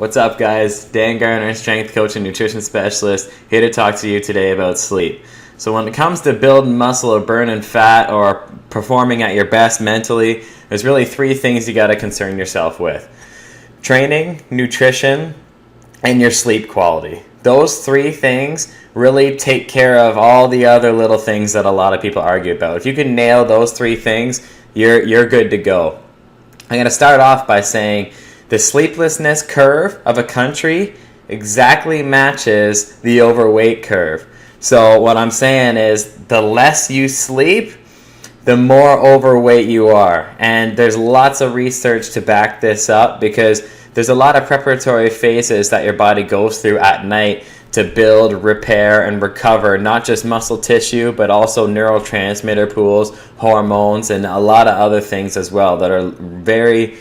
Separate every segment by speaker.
Speaker 1: What's up, guys? Dan Garner, strength coach and nutrition specialist, here to talk to you today about sleep. So when it comes to building muscle or burning fat or performing at your best mentally, there's really three things you got to concern yourself with: training, nutrition, and your sleep quality. Those three things really take care of all the other little things that a lot of people argue about. If you can nail those three things, you're good to go. I'm going to start off by saying the sleeplessness curve of a country exactly matches the overweight curve. So what I'm saying is the less you sleep, the more overweight you are. And there's lots of research to back this up because there's a lot of preparatory phases that your body goes through at night to build, repair, and recover not just muscle tissue, but also neurotransmitter pools, hormones, and a lot of other things as well that are very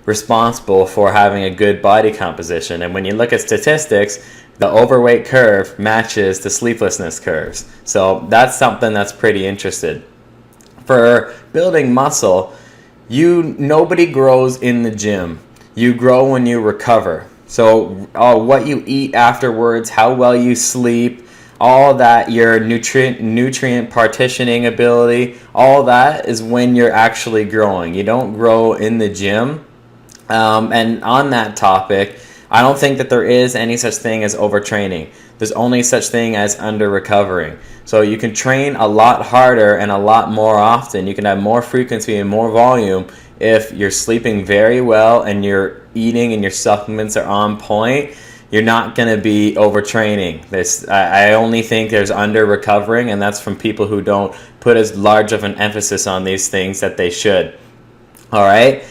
Speaker 1: responsible for having a good body composition. And when you look at statistics, the overweight curve matches the sleeplessness curves. So that's something that's pretty interesting. For building muscle, nobody grows in the gym. You grow when you recover. So what you eat afterwards, how well you sleep, all that, your nutrient partitioning ability, all that is when you're actually growing. You don't grow in the gym. And on that topic, I don't think that there is any such thing as overtraining. There's only such thing as under-recovering. So you can train a lot harder and a lot more often. You can have more frequency and more volume if you're sleeping very well and you're eating and your supplements are on point. You're not going to be overtraining. I only think there's under-recovering, and that's from people who don't put as large of an emphasis on these things that they should. All right?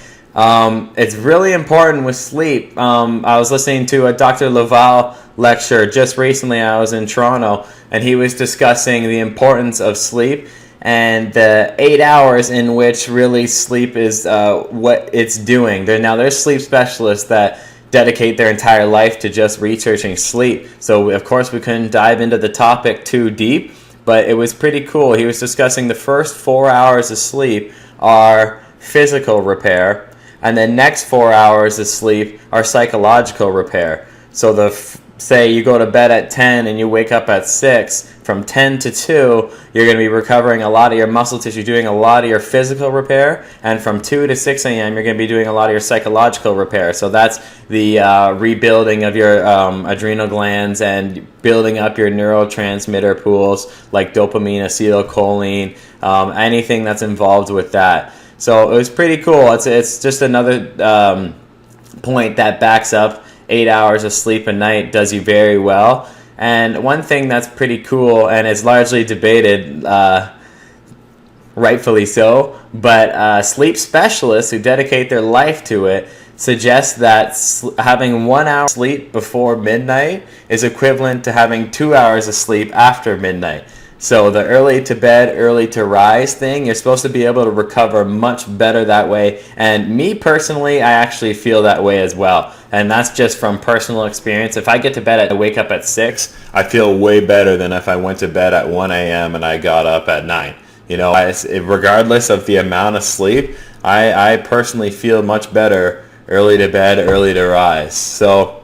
Speaker 1: It's really important with sleep. I was listening to a Dr. Laval lecture just recently. I was in Toronto, and he was discussing the importance of sleep and the 8 hours in which really sleep is what it's doing. There's sleep specialists that dedicate their entire life to just researching sleep. So, of course, we couldn't dive into the topic too deep, but it was pretty cool. He was discussing the first 4 hours of sleep are physical repair, and the next 4 hours of sleep are psychological repair. So say you go to bed at 10 and you wake up at 6, from 10 to 2, you're going to be recovering a lot of your muscle tissue, doing a lot of your physical repair, and from 2 to 6 a.m., you're going to be doing a lot of your psychological repair. So that's the rebuilding of your adrenal glands and building up your neurotransmitter pools like dopamine, acetylcholine, anything that's involved with that. So it was pretty cool. It's just another point that backs up 8 hours of sleep a night does you very well. And one thing that's pretty cool, and is largely debated, rightfully so, but sleep specialists who dedicate their life to it suggest that having 1 hour sleep before midnight is equivalent to having 2 hours of sleep after midnight. So the early to bed, early to rise thing, you're supposed to be able to recover much better that way. And me personally, I actually feel that way as well. And that's just from personal experience. If I get to bed, I wake up at 6, I feel way better than if I went to bed at 1 a.m. and I got up at 9. Regardless of the amount of sleep, I personally feel much better early to bed, early to rise. So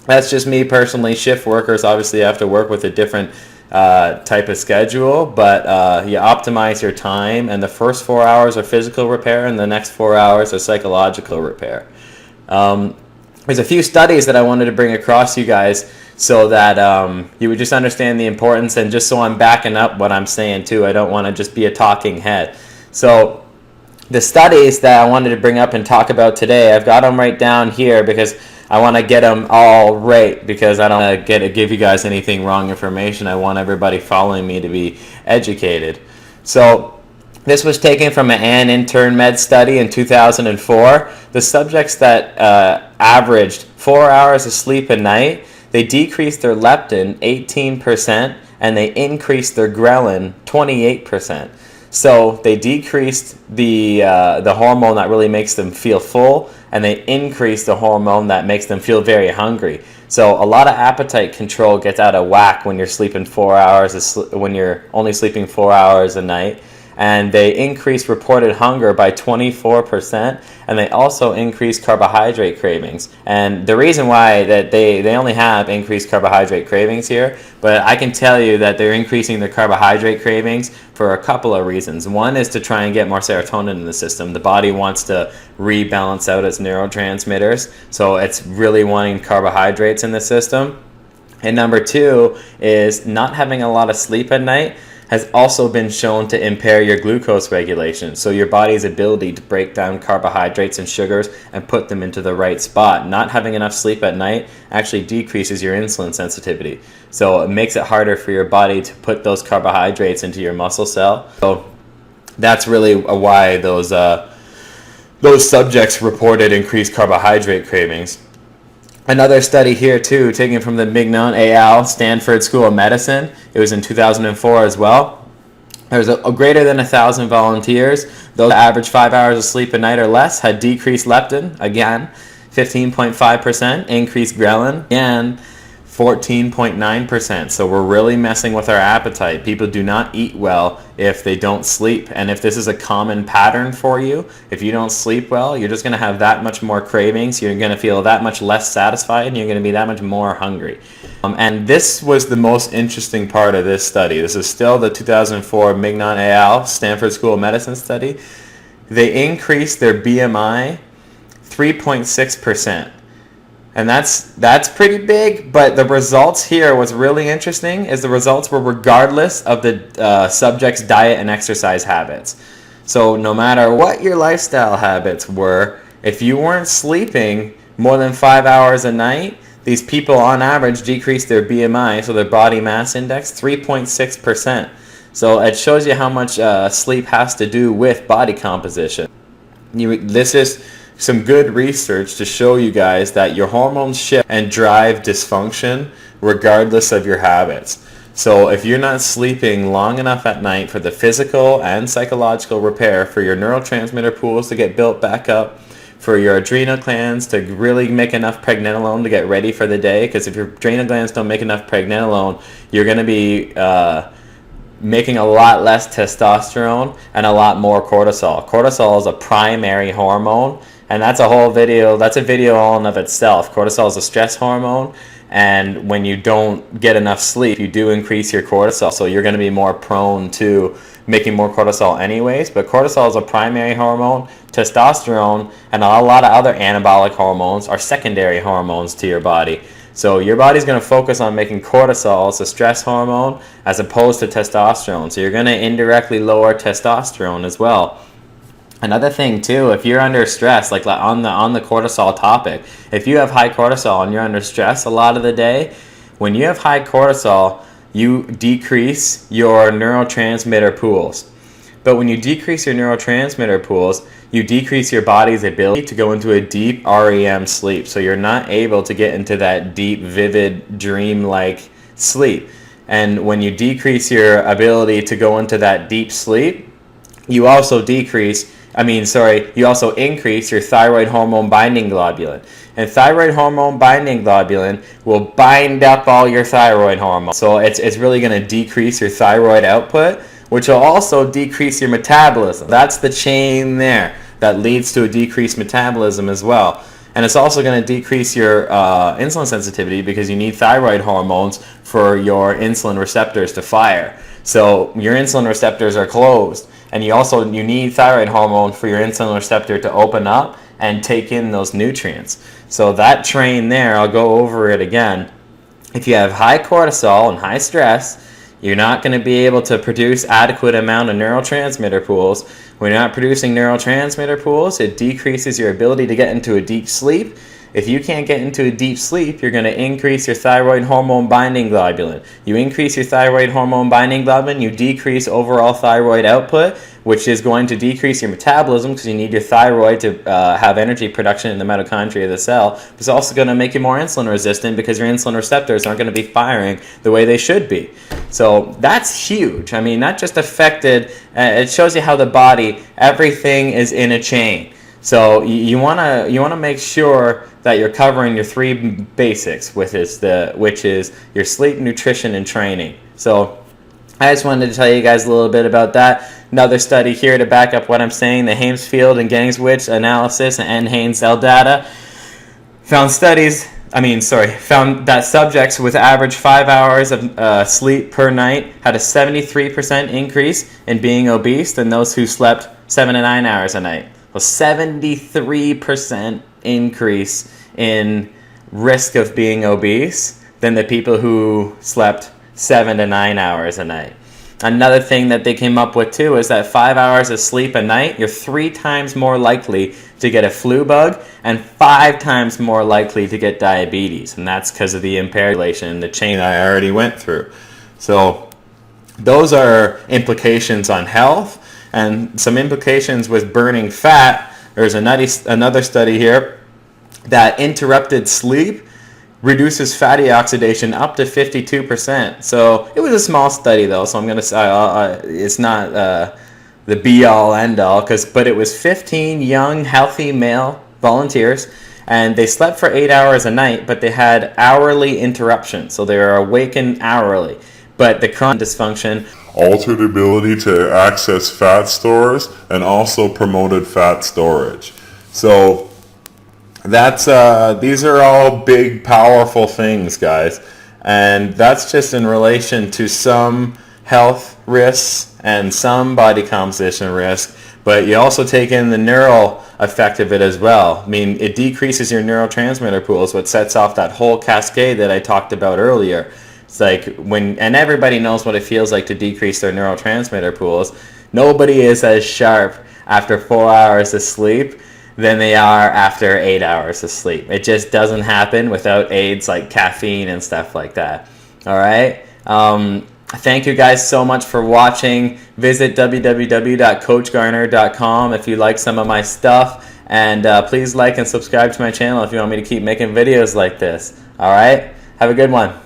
Speaker 1: that's just me personally. Shift workers obviously have to work with a different type of schedule, but you optimize your time, and the first 4 hours are physical repair and the next 4 hours are psychological repair. There's a few studies that I wanted to bring across you guys so that you would just understand the importance, and just so I'm backing up what I'm saying too. I don't want to just be a talking head. So the studies that I wanted to bring up and talk about today, I've got them right down here because I want to get them all right, because I don't want to give you guys anything wrong information. I want everybody following me to be educated. So this was taken from an Ann Intern Med study in 2004. The subjects that averaged 4 hours of sleep a night, they decreased their leptin 18% and they increased their ghrelin 28%. So they decreased the hormone that really makes them feel full, and they increase the hormone that makes them feel very hungry. So a lot of appetite control gets out of whack when you're sleeping 4 hours when you're only sleeping 4 hours a night. and they increase reported hunger by 24%, and they also increase carbohydrate cravings. And the reason why that they only have increased carbohydrate cravings here, but I can tell you that they're increasing their carbohydrate cravings for a couple of reasons. One is to try and get more serotonin in the system. The body wants to rebalance out its neurotransmitters, so it's really wanting carbohydrates in the system. And number two is not having a lot of sleep at night has also been shown to impair your glucose regulation, so your body's ability to break down carbohydrates and sugars and put them into the right spot. Not having enough sleep at night actually decreases your insulin sensitivity, so it makes it harder for your body to put those carbohydrates into your muscle cell. So that's really why those subjects reported increased carbohydrate cravings. Another study here too, taken from the Mignon et al. Stanford School of Medicine. It was in 2004 as well. There was a greater than 1,000 volunteers. Those that averaged 5 hours of sleep a night or less had decreased leptin, again, 15.5%, increased ghrelin, again, 14.9%. So we're really messing with our appetite. People do not eat well if they don't sleep. And if this is a common pattern for you, if you don't sleep well, you're just going to have that much more cravings. You're going to feel that much less satisfied, and you're going to be that much more hungry. And this was the most interesting part of this study. This is still the 2004 Mignon et al. Stanford School of Medicine study. They increased their BMI 3.6%. And that's pretty big, but the results here, what's really interesting is the results were regardless of the subject's diet and exercise habits. So no matter what your lifestyle habits were, if you weren't sleeping more than 5 hours a night, these people on average decreased their BMI, so their body mass index, 3.6%. So it shows you how much sleep has to do with body composition. This is some good research to show you guys that your hormones shift and drive dysfunction regardless of your habits. So if you're not sleeping long enough at night for the physical and psychological repair, for your neurotransmitter pools to get built back up, for your adrenal glands to really make enough pregnenolone to get ready for the day, because if your adrenal glands don't make enough pregnenolone, you're going to be making a lot less testosterone and a lot more cortisol. Cortisol is a primary hormone, and that's a whole video. That's a video all in of itself. Cortisol is a stress hormone, and when you don't get enough sleep, you do increase your cortisol. So you're going to be more prone to making more cortisol anyways. But cortisol is a primary hormone. Testosterone and a lot of other anabolic hormones are secondary hormones to your body. So your body's going to focus on making cortisol as a stress hormone as opposed to testosterone. So you're going to indirectly lower testosterone as well. Another thing too, if you're under stress, like on the cortisol topic, if you have high cortisol and you're under stress a lot of the day, when you have high cortisol, you decrease your neurotransmitter pools. But when you decrease your neurotransmitter pools, you decrease your body's ability to go into a deep REM sleep. So you're not able to get into that deep, vivid, dream-like sleep. And when you decrease your ability to go into that deep sleep, you also you also increase your thyroid hormone binding globulin. And thyroid hormone binding globulin will bind up all your thyroid hormones. So it's really going to decrease your thyroid output, which will also decrease your metabolism. That's the chain there that leads to a decreased metabolism as well. And it's also going to decrease your insulin sensitivity because you need thyroid hormones for your insulin receptors to fire. So your insulin receptors are closed, and you need thyroid hormone for your insulin receptor to open up and take in those nutrients. So that train there, I'll go over it again. If you have high cortisol and high stress, you're not going to be able to produce adequate amount of neurotransmitter pools. When you're not producing neurotransmitter pools, it decreases your ability to get into a deep sleep. If you can't get into a deep sleep, you're going to increase your thyroid hormone binding globulin. You increase your thyroid hormone binding globulin, you decrease overall thyroid output, which is going to decrease your metabolism because you need your thyroid to have energy production in the mitochondria of the cell. It's also going to make you more insulin resistant because your insulin receptors aren't going to be firing the way they should be. So that's huge. I mean, that just affected, it shows you how the body, everything is in a chain. So you want to make sure that you're covering your three basics, which is your sleep, nutrition, and training. So I just wanted to tell you guys a little bit about that. another study here to back up what I'm saying. The Hamesfield and Gangswich analysis and Haines-L data found that subjects with average 5 hours of sleep per night had a 73% increase in being obese than those who slept 7 to 9 hours a night. So 73% increase in risk of being obese than the people who slept 7 to 9 hours a night. Another thing that they came up with too is that 5 hours of sleep a night, you're 3 times more likely to get a flu bug and 5 times more likely to get diabetes. And that's because of the impaired relation in the chain I already went through. So those are implications on health and some implications with burning fat. There's another study here that interrupted sleep reduces fatty oxidation up to 52%. So it was a small study though, so I'm going to say it's not the be-all, end-all, but it was 15 young, healthy male volunteers, and they slept for 8 hours a night, but they had hourly interruptions, so they were awakened hourly. But the chronic dysfunction
Speaker 2: altered ability to access fat stores and also promoted fat storage. So that's these are all big, powerful things, guys, and that's just in relation to some health risks and some body composition risk. But you also take in the neural effect of it as well. I mean, it decreases your neurotransmitter pools, what sets off that whole cascade that I talked about earlier. It's like and everybody knows what it feels like to decrease their neurotransmitter pools. Nobody is as sharp after 4 hours of sleep than they are after 8 hours of sleep. It just doesn't happen without aids like caffeine and stuff like that. All right. Thank you guys so much for watching. Visit www.coachgarner.com if you like some of my stuff. And please like and subscribe to my channel if you want me to keep making videos like this. All right. Have a good one.